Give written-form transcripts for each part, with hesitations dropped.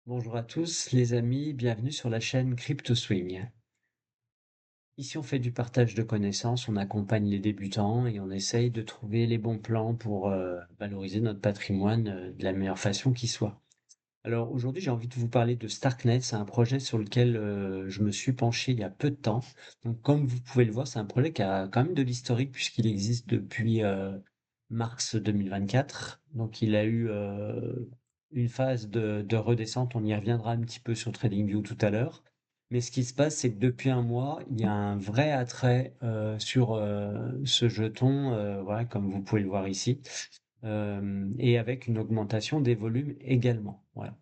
Bonjour à tous les amis, bienvenue sur la chaîne CryptoSwing. Ici on fait du partage de connaissances, on accompagne les débutants et on essaye de trouver les bons plans pour valoriser notre patrimoine de la meilleure façon qui soit. Alors aujourd'hui j'ai envie de vous parler de Starknet, c'est un projet sur lequel je me suis penché il y a peu de temps. Donc comme vous pouvez le voir, c'est un projet qui a quand même de l'historique puisqu'il existe depuis mars 2024. Donc il a eu une phase de redescente, on y reviendra un petit peu sur TradingView tout à l'heure. Mais ce qui se passe, c'est que depuis un mois, il y a un vrai attrait sur ce jeton, voilà, comme vous pouvez le voir ici, et avec une augmentation des volumes également. Voilà.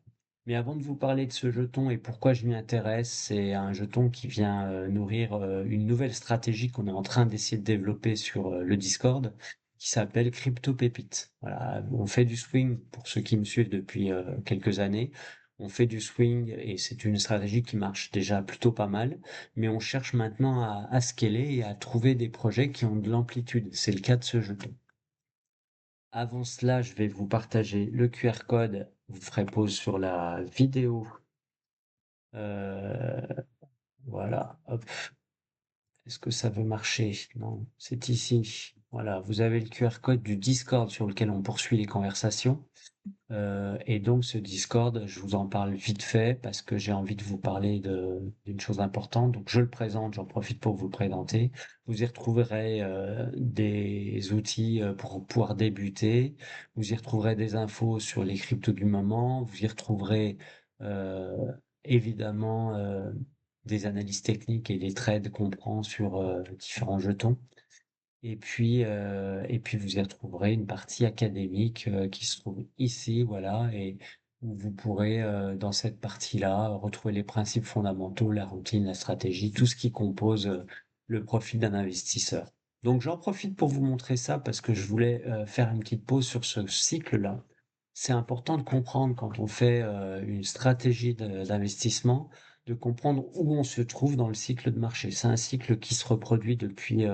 Mais avant de vous parler de ce jeton et pourquoi je m'y intéresse, c'est un jeton qui vient nourrir une nouvelle stratégie qu'on est en train d'essayer de développer sur le Discord, qui s'appelle Crypto Pépite. Voilà, on fait du swing pour ceux qui me suivent depuis quelques années. On fait du swing et c'est une stratégie qui marche déjà plutôt pas mal, mais on cherche maintenant à scaler et à trouver des projets qui ont de l'amplitude. C'est le cas de ce jeton. Avant cela, je vais vous partager le QR code. Vous ferez pause sur la vidéo. Euh, voilà, hop. Est-ce que ça veut marcher? Non, c'est ici. Voilà, vous avez le QR code du Discord sur lequel on poursuit les conversations. Et donc ce Discord, je vous en parle vite fait parce que j'ai envie de vous parler d'une chose importante. Donc je le présente, j'en profite pour vous le présenter. Vous y retrouverez des outils pour pouvoir débuter. Vous y retrouverez des infos sur les cryptos du moment. Vous y retrouverez euh, évidemment des analyses techniques et des trades qu'on prend sur différents jetons. Et puis vous y retrouverez une partie académique qui se trouve ici, voilà, et où vous pourrez, dans cette partie-là, retrouver les principes fondamentaux, la routine, la stratégie, tout ce qui compose le profil d'un investisseur. Donc j'en profite pour vous montrer ça parce que je voulais faire une petite pause sur ce cycle-là. C'est important de comprendre quand on fait une stratégie d'investissement, de comprendre où on se trouve dans le cycle de marché. C'est un cycle qui se reproduit depuis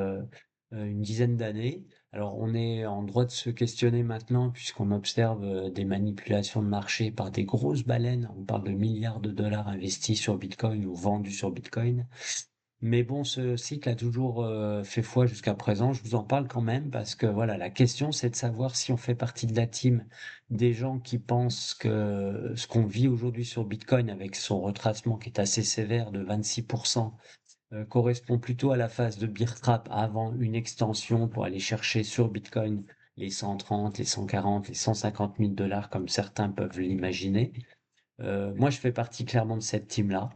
une dizaine d'années. Alors on est en droit de se questionner maintenant puisqu'on observe des manipulations de marché par des grosses baleines. On parle de milliards de dollars investis sur Bitcoin ou vendus sur Bitcoin. Mais bon, ce cycle a toujours fait foi jusqu'à présent. Je vous en parle quand même parce que voilà, la question c'est de savoir si on fait partie de la team des gens qui pensent que ce qu'on vit aujourd'hui sur Bitcoin avec son retracement qui est assez sévère de 26%, correspond plutôt à la phase de bear trap avant une extension pour aller chercher sur Bitcoin les 130, les 140, les 150 000 dollars comme certains peuvent l'imaginer. Moi, je fais partie clairement de cette team-là.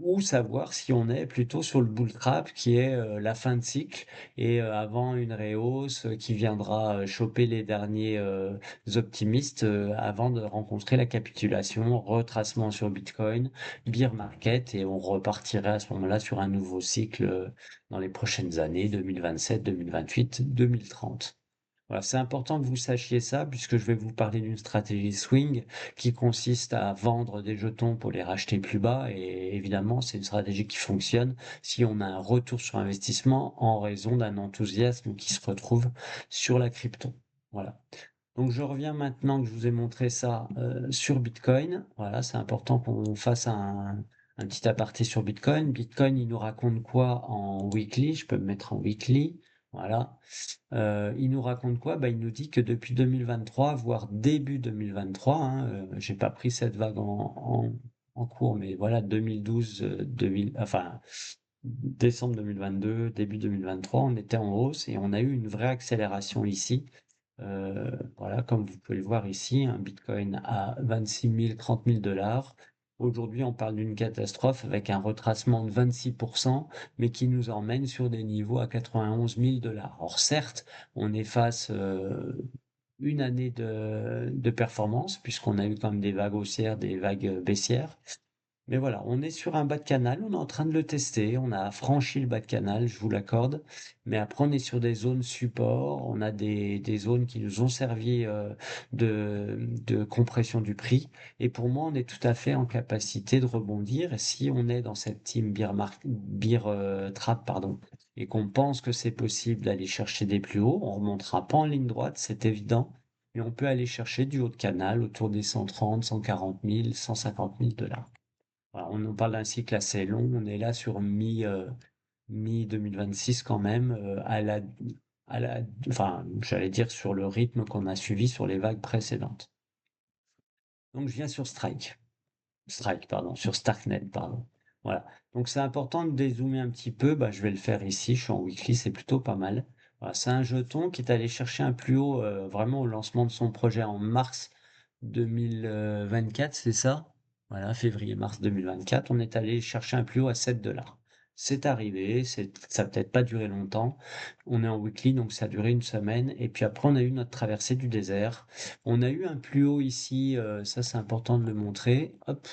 Ou savoir si on est plutôt sur le bull trap qui est la fin de cycle et avant une rehausse qui viendra choper les derniers optimistes avant de rencontrer la capitulation, retracement sur Bitcoin, bear market et on repartirait à ce moment-là sur un nouveau cycle dans les prochaines années 2027, 2028, 2030. Voilà, c'est important que vous sachiez ça puisque je vais vous parler d'une stratégie swing qui consiste à vendre des jetons pour les racheter plus bas et évidemment c'est une stratégie qui fonctionne si on a un retour sur investissement en raison d'un enthousiasme qui se retrouve sur la crypto. Voilà. Donc je reviens maintenant que je vous ai montré ça sur Bitcoin. Voilà, c'est important qu'on fasse un petit aparté sur Bitcoin. Bitcoin, il nous raconte quoi en weekly? Je peux me mettre en weekly. Voilà. Il nous raconte quoi? Bah, il nous dit que depuis 2023, voire début 2023, hein, j'ai pas pris cette vague en cours, mais voilà, 2012, 2000, enfin, décembre 2022, début 2023, on était en hausse et on a eu une vraie accélération ici. Voilà, comme vous pouvez le voir ici, un Bitcoin à 26 000, 30 000 dollars. Aujourd'hui, on parle d'une catastrophe avec un retracement de 26%, mais qui nous emmène sur des niveaux à 91 000 dollars. Or, certes, on efface une année de performance, puisqu'on a eu quand même des vagues haussières, des vagues baissières. Mais voilà, on est sur un bas de canal, on est en train de le tester, on a franchi le bas de canal, je vous l'accorde, mais après on est sur des zones support, on a des zones qui nous ont servi de compression du prix, et pour moi on est tout à fait en capacité de rebondir, et si on est dans cette team beer trap, pardon, et qu'on pense que c'est possible d'aller chercher des plus hauts, on remontera pas en ligne droite, c'est évident, mais on peut aller chercher du haut de canal autour des 130, 140 000, 150 000 dollars. Voilà, on en parle d'un cycle assez long. On est là sur mi 2026 quand même, enfin, j'allais dire sur le rythme qu'on a suivi sur les vagues précédentes. Donc je viens sur Strike, pardon, sur Starknet, pardon. Voilà. Donc c'est important de dézoomer un petit peu. Bah, je vais le faire ici. Je suis en weekly, c'est plutôt pas mal. Voilà, c'est un jeton qui est allé chercher un plus haut, vraiment au lancement de son projet en mars 2024, c'est ça? Voilà, février-mars 2024. On est allé chercher un plus haut à 7 dollars. C'est arrivé, ça n'a peut-être pas duré longtemps. On est en weekly, donc ça a duré une semaine. Et puis après, on a eu notre traversée du désert. On a eu un plus haut ici, ça c'est important de le montrer. Hop,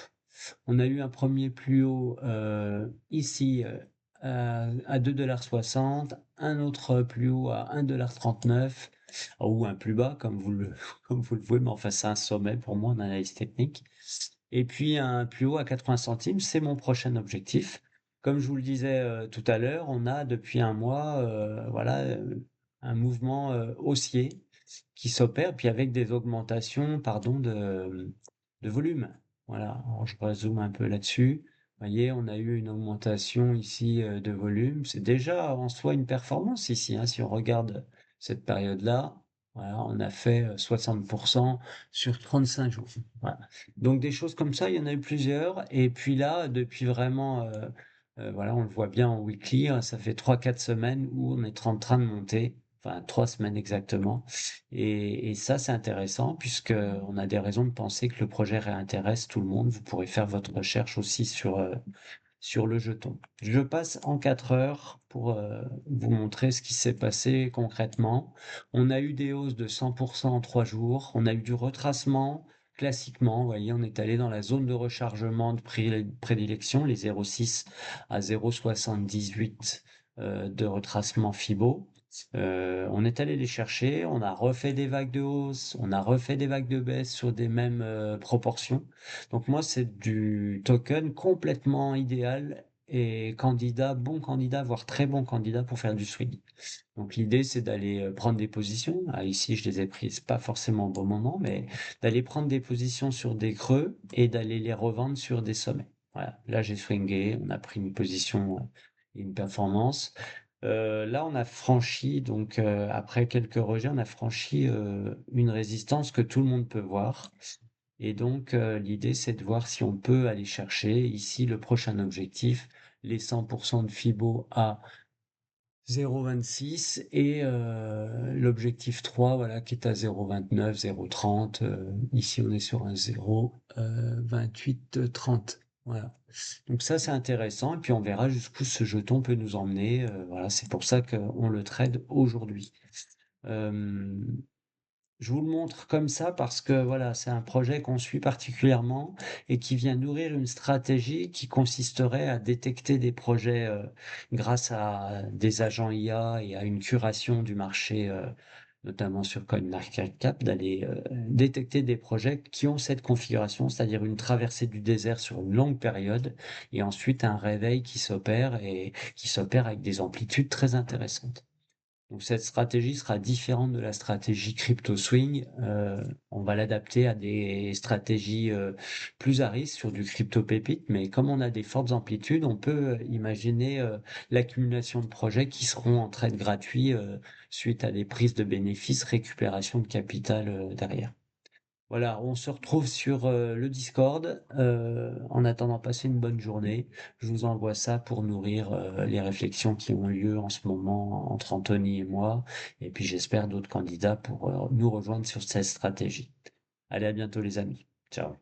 on a eu un premier plus haut ici à 2,60 $, un autre plus haut à 1,39 $, ou un plus bas comme vous le voyez, mais enfin c'est un sommet pour moi en analyse technique. Et puis un plus haut à 80 centimes, c'est mon prochain objectif. Comme je vous le disais tout à l'heure, on a depuis un mois voilà, un mouvement haussier qui s'opère, puis avec des augmentations pardon, de volume. Voilà, alors je résume un peu là-dessus. Vous voyez, on a eu une augmentation ici de volume. C'est déjà en soi une performance ici, hein, si on regarde cette période-là. Voilà, on a fait 60% sur 35 jours. Voilà. Donc des choses comme ça, il y en a eu plusieurs. Et puis là, depuis vraiment, voilà, on le voit bien en weekly, hein, ça fait 3 4 semaines où on est en train de monter, enfin 3 semaines exactement. Et ça, c'est intéressant puisque on a des raisons de penser que le projet réintéresse tout le monde. Vous pourrez faire votre recherche aussi sur le jeton. Je passe en 4 heures pour vous montrer ce qui s'est passé concrètement. On a eu des hausses de 100% en 3 jours. On a eu du retracement. Classiquement, vous voyez, on est allé dans la zone de rechargement de prédilection, les 0,6 à 0,78 de retracement Fibo. On est allé les chercher, on a refait des vagues de hausse, on a refait des vagues de baisse sur des mêmes proportions. Donc moi, c'est du token complètement idéal et bon candidat, voire très bon candidat pour faire du swing. Donc l'idée, c'est d'aller prendre des positions. Ah, ici, je les ai prises pas forcément au bon moment, mais d'aller prendre des positions sur des creux et d'aller les revendre sur des sommets. Voilà, là j'ai swingé, on a pris une position et une performance. Là, on a franchi, donc après quelques rejets, on a franchi une résistance que tout le monde peut voir. Et donc, l'idée, c'est de voir si on peut aller chercher ici le prochain objectif, les 100% de Fibo à 0,26 et l'objectif 3, voilà, qui est à 0,29, 0,30. Ici, on est sur un 0,2830. Voilà. Donc ça, c'est intéressant. Et puis, on verra jusqu'où ce jeton peut nous emmener. Voilà, c'est pour ça qu'on le trade aujourd'hui. Euh, je vous le montre comme ça parce que voilà, c'est un projet qu'on suit particulièrement et qui vient nourrir une stratégie qui consisterait à détecter des projets grâce à des agents IA et à une curation du marché, notamment sur CoinMarketCap, d'aller détecter des projets qui ont cette configuration, c'est-à-dire une traversée du désert sur une longue période et ensuite un réveil qui s'opère et qui s'opère avec des amplitudes très intéressantes. Donc cette stratégie sera différente de la stratégie crypto swing. On va l'adapter à des stratégies plus à risque sur du crypto pépite, mais comme on a des fortes amplitudes, on peut imaginer l'accumulation de projets qui seront en trade gratuit suite à des prises de bénéfices, récupération de capital derrière. Voilà, on se retrouve sur le Discord. En attendant, passez une bonne journée. Je vous envoie ça pour nourrir les réflexions qui ont lieu en ce moment entre Anthony et moi. Et puis j'espère d'autres candidats pour nous rejoindre sur cette stratégie. Allez, à bientôt les amis. Ciao.